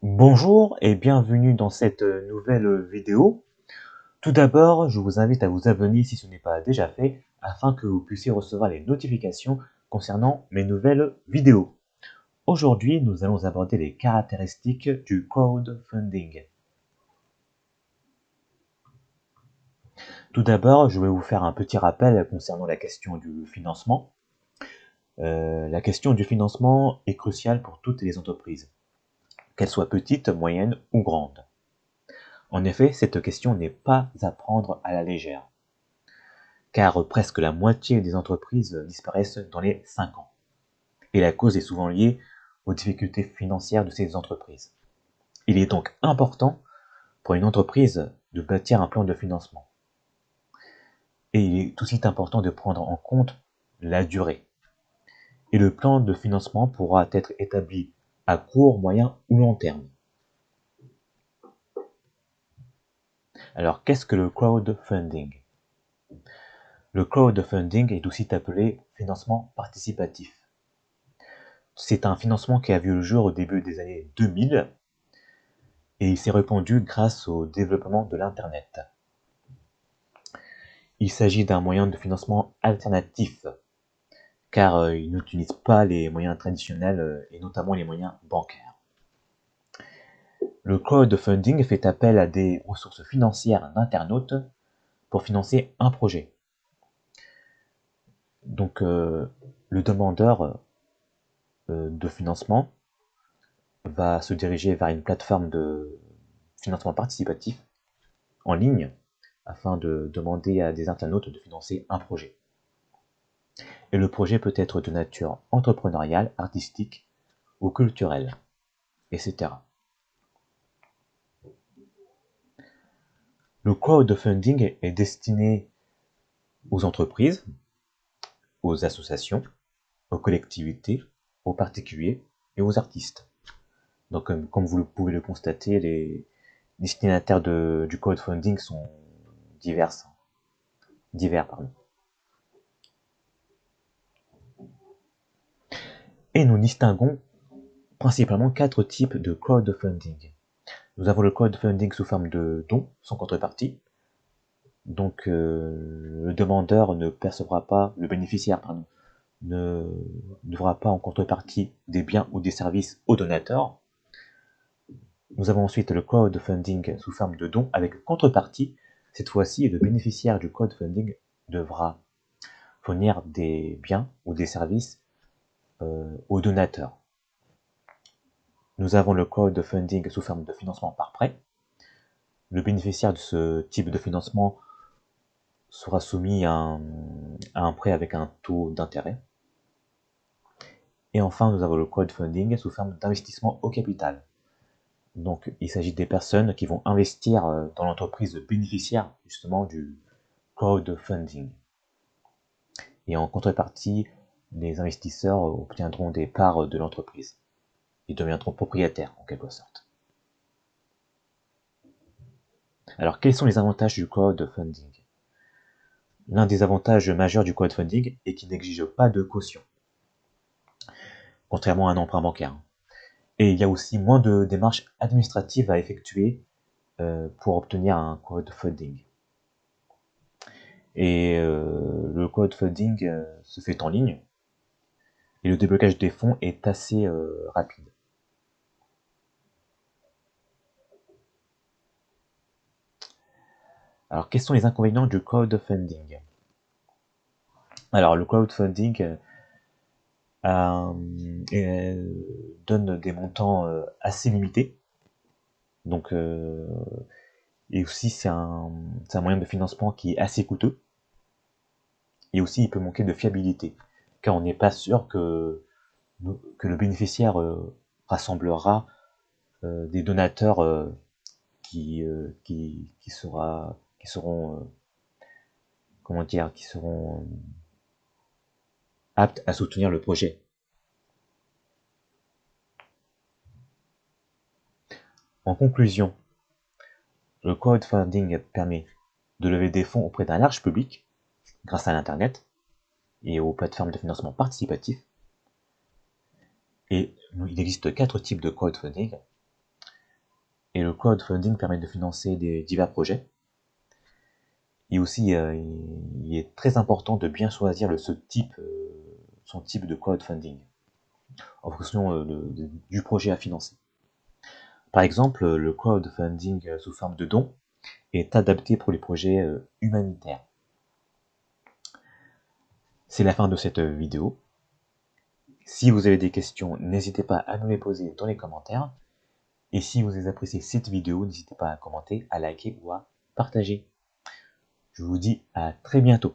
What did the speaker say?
Bonjour et bienvenue dans cette nouvelle vidéo. Tout d'abord, je vous invite à vous abonner si ce n'est pas déjà fait, afin que vous puissiez recevoir les notifications concernant mes nouvelles vidéos. Aujourd'hui, nous allons aborder les caractéristiques du crowdfunding. Tout d'abord, je vais vous faire un petit rappel concernant la question du financement. La question du financement est cruciale pour toutes les entreprises, qu'elles soient petites, moyennes ou grandes. En effet, cette question n'est pas à prendre à la légère, car presque la moitié des entreprises disparaissent dans les 5 ans. Et la cause est souvent liée aux difficultés financières de ces entreprises. Il est donc important pour une entreprise de bâtir un plan de financement. Et il est aussi important de prendre en compte la durée. Et le plan de financement pourra être établi à court, moyen ou long terme. Alors, qu'est-ce que le crowdfunding? Le crowdfunding est aussi appelé financement participatif. C'est un financement qui a vu le jour au début des années 2000 et il s'est répandu grâce au développement de l'Internet. Il s'agit d'un moyen de financement alternatif, car il n'utilise pas les moyens traditionnels et notamment les moyens bancaires. Le crowdfunding fait appel à des ressources financières d'internautes pour financer un projet. Donc le demandeur de financement va se diriger vers une plateforme de financement participatif en ligne afin de demander à des internautes de financer un projet. Et le projet peut être de nature entrepreneuriale, artistique ou culturelle, etc. Le crowdfunding est destiné aux entreprises, aux associations, aux collectivités, aux particuliers et aux artistes. Donc, comme vous pouvez le constater, les destinataires du crowdfunding sont divers. Et nous distinguons principalement 4 types de crowdfunding. Nous avons le crowdfunding sous forme de dons sans contrepartie. Donc le demandeur ne percevra pas, le bénéficiaire pardon, ne devra pas en contrepartie des biens ou des services au donateur. Nous avons ensuite le crowdfunding sous forme de dons avec contrepartie. Cette fois-ci, le bénéficiaire du crowdfunding devra fournir des biens ou des services au donateur. Nous avons le crowdfunding sous forme de financement par prêt. Le bénéficiaire de ce type de financement sera soumis à un prêt avec un taux d'intérêt. Et enfin, nous avons le crowdfunding sous forme d'investissement au capital. Donc, il s'agit des personnes qui vont investir dans l'entreprise bénéficiaire justement du crowdfunding. Et en contrepartie, les investisseurs obtiendront des parts de l'entreprise. Ils deviendront propriétaires en quelque sorte. Alors, quels sont les avantages du crowdfunding? L'un des avantages majeurs du crowdfunding est qu'il n'exige pas de caution, contrairement à un emprunt bancaire. Et il y a aussi moins de démarches administratives à effectuer pour obtenir un crowdfunding. Et le crowdfunding se fait en ligne et le déblocage des fonds est assez rapide. Alors, quels sont les inconvénients du crowdfunding? Alors, le crowdfunding donne des montants assez limités. Donc, et aussi, c'est un moyen de financement qui est assez coûteux. Et aussi, il peut manquer de fiabilité, car on n'est pas sûr que le bénéficiaire rassemblera des donateurs qui seront aptes à soutenir le projet. En conclusion, le crowdfunding permet de lever des fonds auprès d'un large public grâce à l'Internet et aux plateformes de financement participatif. Et il existe 4 types de crowdfunding. Et le crowdfunding permet de financer des divers projets. Et aussi, il est très important de bien choisir son type de crowdfunding en fonction du projet à financer. Par exemple, le crowdfunding sous forme de dons est adapté pour les projets humanitaires. C'est la fin de cette vidéo. Si vous avez des questions, n'hésitez pas à nous les poser dans les commentaires. Et si vous avez apprécié cette vidéo, n'hésitez pas à commenter, à liker ou à partager. Je vous dis à très bientôt.